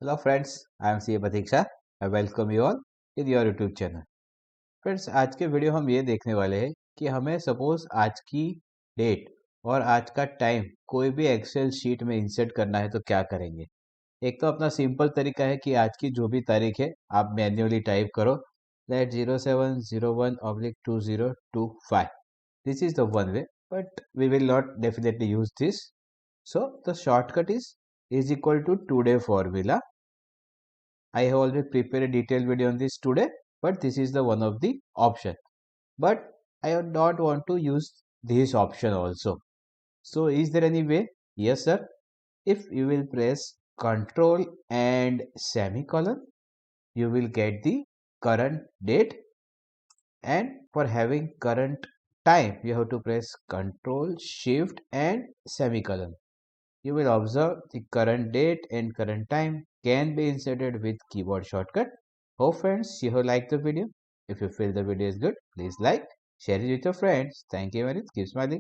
Hello friends, I am CA Pathik. I welcome you all in your YouTube channel. Friends आज के video हम ये देखने वाले हैं कि हमें सपोज आज की डेट और आज का टाइम कोई भी एक्सेल शीट में इंसर्ट करना है तो क्या करेंगे। एक तो अपना सिंपल तरीका है कि आज की जो भी तारीख है आप मैन्युअली टाइप करो that 0701/2025. This is the one way, but we will not definitely use this. So the shortcut is equal to today formula. I have already prepared a detailed video on this today, but this is the one of the option. But I do not want to use this option also. So is there any way? Yes, sir. If you will press Control and semicolon, you will get the current date. And for having current time, you have to press Control, Shift, and semicolon. You will observe the current date and current time can be inserted with keyboard shortcut. Hope friends you have liked the video. If you feel the video is good, please like, share it with your friends. Thank you and keep smiling.